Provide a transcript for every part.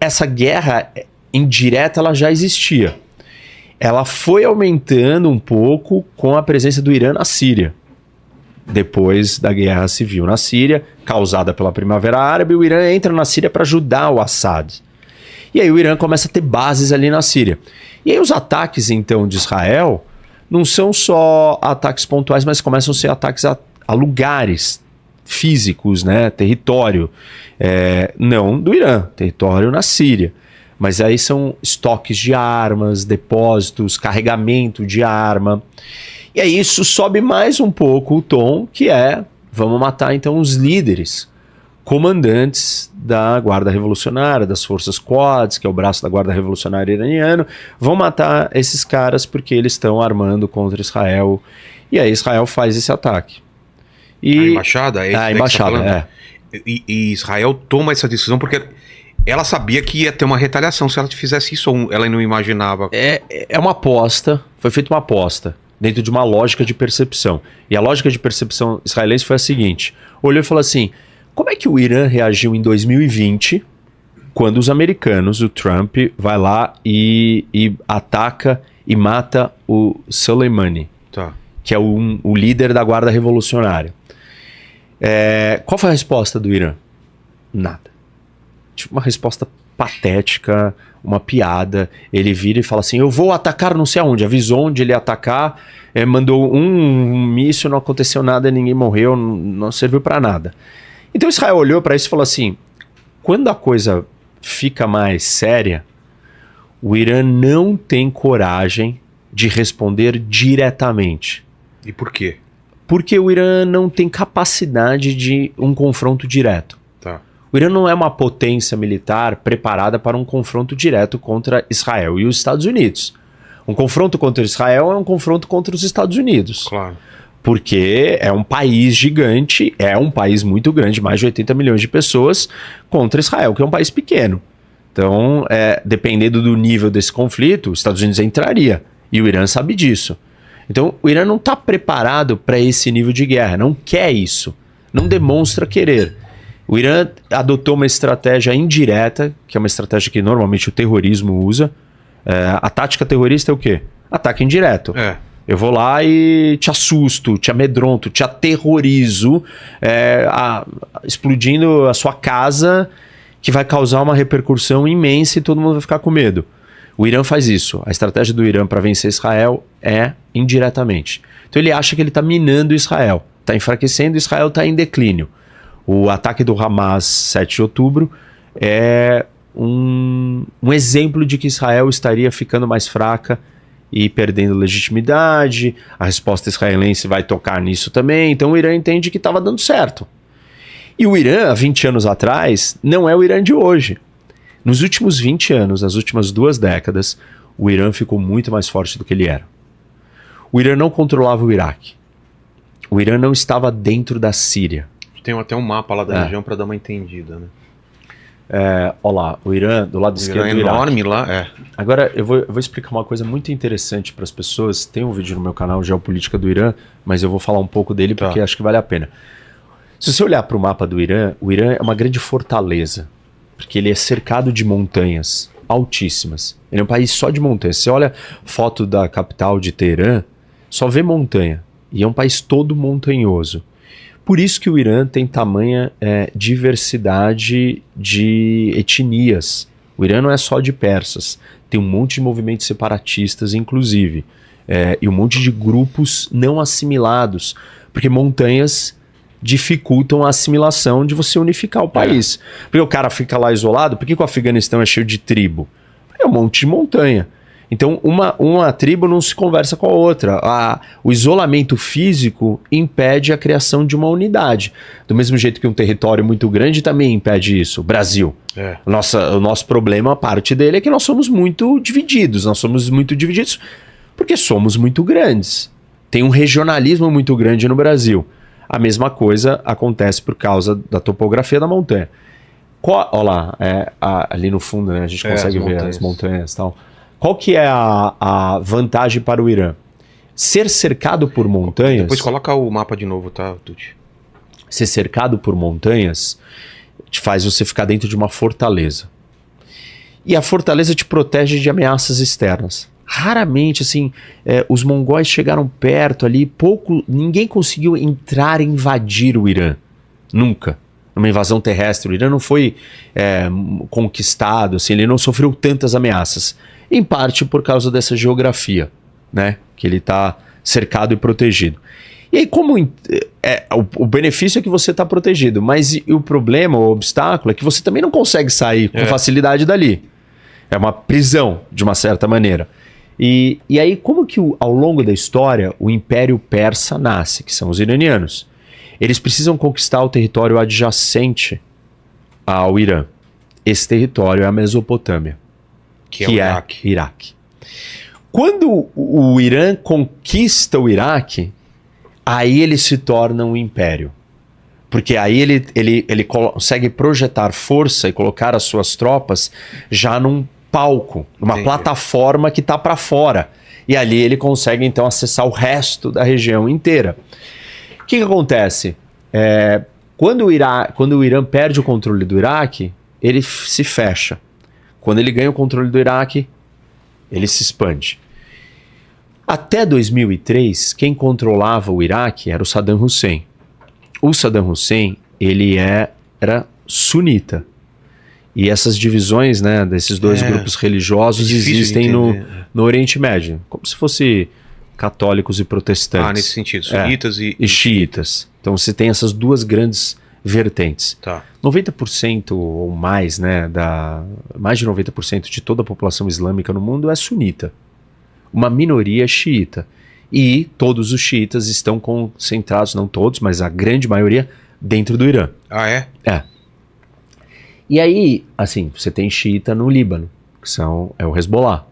essa guerra indireta ela já existia. Ela foi aumentando um pouco com a presença do Irã na Síria. Depois da guerra civil na Síria, causada pela Primavera Árabe, o Irã entra na Síria para ajudar o Assad. E aí o Irã começa a ter bases ali na Síria. E aí os ataques, então, de Israel não são só ataques pontuais, mas começam a ser ataques a lugares físicos, né? Território. Não do Irã, território na Síria. Mas aí são estoques de armas, depósitos, carregamento de arma. E aí isso sobe mais um pouco o tom, que é, vamos matar então os líderes, comandantes da Guarda Revolucionária, das Forças Quds, que é o braço da Guarda Revolucionária iraniano, vão matar esses caras porque eles estão armando contra Israel. E aí Israel faz esse ataque. A embaixada? A embaixada, E Israel toma essa decisão porque ela sabia que ia ter uma retaliação se ela fizesse isso, ou ela não imaginava? É uma aposta, foi feita uma aposta dentro de uma lógica de percepção. E a lógica de percepção israelense foi a seguinte: olhou e falou assim, como é que o Irã reagiu em 2020, quando os americanos, o Trump, vai lá e ataca e mata o Soleimani, que é o líder da Guarda Revolucionária. Qual foi a resposta do Irã? Nada. Tipo, uma resposta patética, uma piada. Ele vira e fala assim, eu vou atacar não sei aonde. Avisou onde ele ia atacar, mandou um míssil, não aconteceu nada, ninguém morreu, não serviu para nada. Então Israel olhou para isso e falou assim, quando a coisa fica mais séria, o Irã não tem coragem de responder diretamente. E por quê? Porque o Irã não tem capacidade de um confronto direto. O Irã não é uma potência militar preparada para um confronto direto contra Israel e os Estados Unidos. Um confronto contra Israel é um confronto contra os Estados Unidos. Claro. Porque é um país gigante, é um país muito grande, mais de 80 milhões de pessoas, contra Israel, que é um país pequeno. Então, dependendo do nível desse conflito, os Estados Unidos entraria. E o Irã sabe disso. Então, o Irã não está preparado para esse nível de guerra, não quer isso, não demonstra querer. O Irã adotou uma estratégia indireta, que é uma estratégia que normalmente o terrorismo usa. A tática terrorista é o quê? Ataque indireto. Eu vou lá e te assusto, te amedronto, te aterrorizo, explodindo a sua casa, que vai causar uma repercussão imensa e todo mundo vai ficar com medo. O Irã faz isso. A estratégia do Irã para vencer Israel é indiretamente. Então ele acha que ele está minando Israel, está enfraquecendo, Israel está em declínio. O ataque do Hamas, 7 de outubro, é um exemplo de que Israel estaria ficando mais fraca e perdendo legitimidade. A resposta israelense vai tocar nisso também. Então o Irã entende que estava dando certo. E o Irã, há 20 anos atrás, não é o Irã de hoje. Nos últimos 20 anos, nas últimas 2 décadas, o Irã ficou muito mais forte do que ele era. O Irã não controlava o Iraque. O Irã não estava dentro da Síria. Tem até um mapa lá da região para dar uma entendida, né? Olha lá, o Irã, do lado esquerdo do Iraque. Enorme lá, Agora, eu vou explicar uma coisa muito interessante para as pessoas. Tem um vídeo no meu canal, Geopolítica do Irã, mas eu vou falar um pouco dele porque acho que vale a pena. Se você olhar para o mapa do Irã, o Irã é uma grande fortaleza, porque ele é cercado de montanhas altíssimas. Ele é um país só de montanhas. Você olha foto da capital de Teherã, só vê montanha. E é um país todo montanhoso. Por isso que o Irã tem tamanha diversidade de etnias. O Irã não é só de persas. Tem um monte de movimentos separatistas, inclusive. E um monte de grupos não assimilados. Porque montanhas dificultam a assimilação de você unificar o país. Porque o cara fica lá isolado. Por que o Afeganistão é cheio de tribo? É um monte de montanha. Então, uma tribo não se conversa com a outra. O isolamento físico impede a criação de uma unidade. Do mesmo jeito que um território muito grande também impede isso. O Brasil. O nosso problema, a parte dele, é que nós somos muito divididos. Nós somos muito divididos porque somos muito grandes. Tem um regionalismo muito grande no Brasil. A mesma coisa acontece por causa da topografia da montanha. Olha lá, ali no fundo, né, a gente consegue ver as montanhas e tal. Qual que é a vantagem para o Irã? Ser cercado por montanhas... Depois coloca o mapa de novo, tá, Tuti? Ser cercado por montanhas te faz você ficar dentro de uma fortaleza. E a fortaleza te protege de ameaças externas. Raramente, assim, os mongóis chegaram perto ali, ninguém conseguiu entrar e invadir o Irã. Nunca. Numa invasão terrestre. O Irã não foi conquistado, assim, ele não sofreu tantas ameaças. Em parte por causa dessa geografia, né? Que ele está cercado e protegido. E aí, o benefício é que você está protegido, mas o problema, o obstáculo, é que você também não consegue sair com facilidade dali. É uma prisão, de uma certa maneira. E aí, como que ao longo da história o Império Persa nasce, que são os iranianos? Eles precisam conquistar o território adjacente ao Irã. Esse território é a Mesopotâmia, que é o Iraque. Quando o Irã conquista o Iraque, aí ele se torna um império. Porque aí ele consegue projetar força e colocar as suas tropas já num palco, numa plataforma que está para fora. E ali ele consegue então acessar o resto da região inteira. O que acontece? Quando o Irã perde o controle do Iraque, ele se fecha. Quando ele ganha o controle do Iraque, ele se expande. Até 2003, quem controlava o Iraque era o Saddam Hussein. O Saddam Hussein, ele era sunita. E essas divisões, né, desses dois grupos religiosos existem no Oriente Médio. Como se fosse católicos e protestantes. Nesse sentido, sunitas e xiitas. Então você tem essas duas grandes vertentes. 90% ou mais, né, mais de 90% de toda a população islâmica no mundo é sunita. Uma minoria é xiita. E todos os xiitas estão concentrados, não todos, mas a grande maioria, dentro do Irã. É? É. E aí, assim, você tem xiita no Líbano, que é o Hezbollah.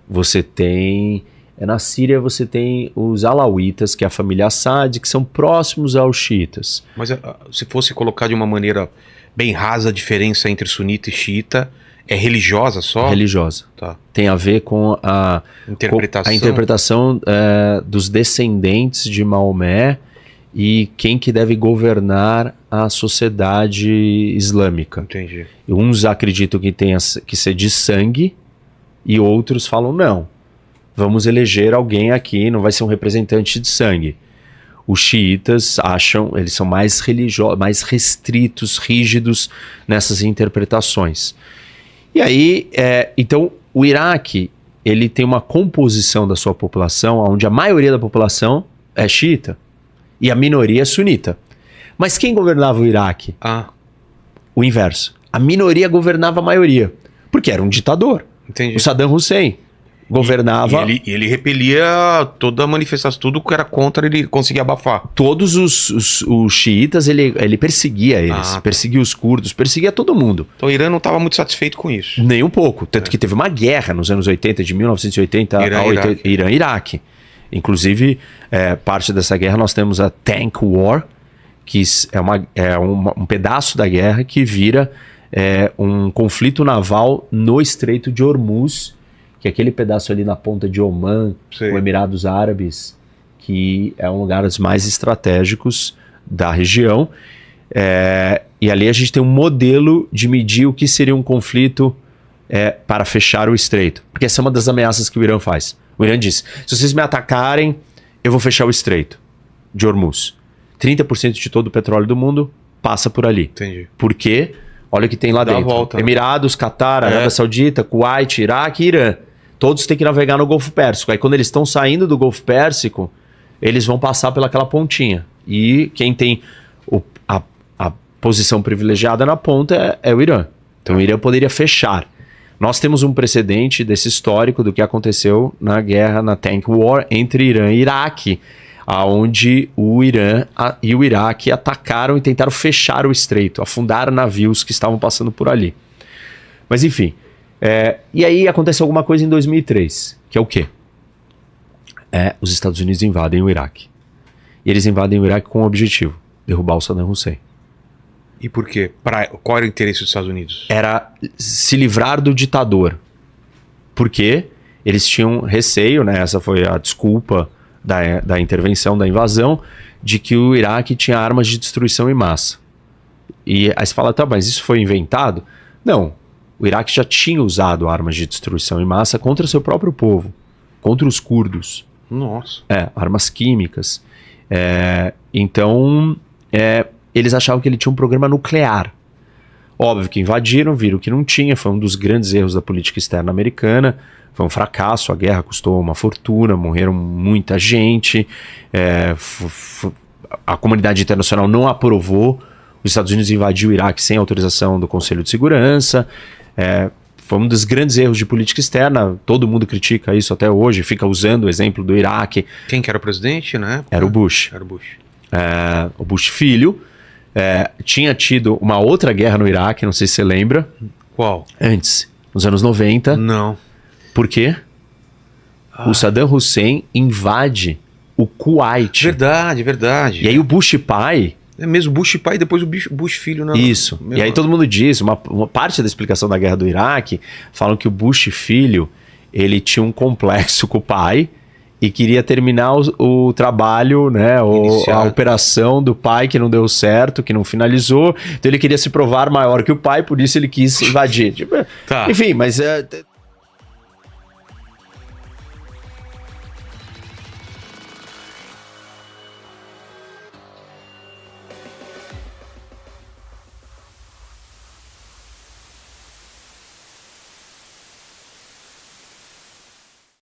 Você tem... na Síria você tem os alauítas, que é a família Assad, que são próximos aos xiitas. Mas se fosse colocar de uma maneira bem rasa a diferença entre sunita e xiita, é religiosa só? Religiosa. Tá. Tem a ver com a interpretação dos descendentes de Maomé e quem que deve governar a sociedade islâmica. Entendi. E uns acreditam que tem que ser de sangue e outros falam, não, vamos eleger alguém aqui, não vai ser um representante de sangue. Os xiitas eles são mais religiosos, mais restritos, rígidos nessas interpretações. E aí, então, o Iraque, ele tem uma composição da sua população, onde a maioria da população é xiita e a minoria é sunita. Mas quem governava o Iraque? O inverso. A minoria governava a maioria, porque era um ditador. Entendi. O Saddam Hussein governava... E ele repelia toda a manifestação, tudo que era contra, ele conseguia abafar. Todos os xiitas, ele perseguia eles, perseguia os curdos, perseguia todo mundo. Então o Irã não estava muito satisfeito com isso. Nem um pouco, tanto que teve uma guerra nos anos 80, de 1980 a Irã-Iraque. Inclusive, parte dessa guerra nós temos a Tank War, que é um pedaço da guerra que vira um conflito naval no Estreito de Hormuz, que é aquele pedaço ali na ponta de Omã, o Emirados Árabes, que é um lugar dos mais estratégicos da região. E ali a gente tem um modelo de medir o que seria um conflito para fechar o estreito. Porque essa é uma das ameaças que o Irã faz. O Irã diz, se vocês me atacarem, eu vou fechar o estreito de Hormuz. 30% de todo o petróleo do mundo passa por ali. Entendi. Por quê? Olha o que tem lá dentro. Volta, né? Emirados, Catar, Arábia Saudita, Kuwait, Iraque e Irã. Todos têm que navegar no Golfo Pérsico. Aí quando eles estão saindo do Golfo Pérsico, eles vão passar pelaquela pontinha. E quem tem a posição privilegiada na ponta é o Irã. Então o Irã poderia fechar. Nós temos um precedente desse histórico do que aconteceu na guerra, na Tank War, entre Irã e Iraque, onde o Irã e o Iraque atacaram e tentaram fechar o estreito, afundaram navios que estavam passando por ali. Mas enfim, e aí acontece alguma coisa em 2003, que é o quê? Os Estados Unidos invadem o Iraque. E eles invadem o Iraque com um objetivo, derrubar o Saddam Hussein. E por quê? Qual era o interesse dos Estados Unidos? Era se livrar do ditador. Porque eles tinham receio, né? Essa foi a desculpa da intervenção, da invasão, de que o Iraque tinha armas de destruição em massa. E aí você fala, tá, mas isso foi inventado? Não. o Iraque já tinha usado armas de destruição em massa contra seu próprio povo, contra os curdos. Nossa. Armas químicas. Então, eles achavam que ele tinha um programa nuclear. Óbvio que invadiram, viram que não tinha, foi um dos grandes erros da política externa americana, foi um fracasso, a guerra custou uma fortuna, morreram muita gente, a comunidade internacional não aprovou, os Estados Unidos invadiu o Iraque sem autorização do Conselho de Segurança, foi um dos grandes erros de política externa, todo mundo critica isso até hoje, fica usando o exemplo do Iraque. Quem que era o presidente, né? Era o Bush. Era o Bush. O Bush filho. Tinha tido uma outra guerra no Iraque, não sei se você lembra. Qual? Antes, nos anos 90. Não. Por quê? O Saddam Hussein invade o Kuwait. Verdade. E aí o Bush pai... É mesmo, Bush pai e depois o Bush filho. Não. Isso. E aí todo mundo diz, uma parte da explicação da guerra do Iraque, falam que o Bush filho, ele tinha um complexo com o pai e queria terminar o trabalho, né, a operação do pai que não deu certo, que não finalizou. Então ele queria se provar maior que o pai, por isso ele quis invadir. Tá. Enfim, mas...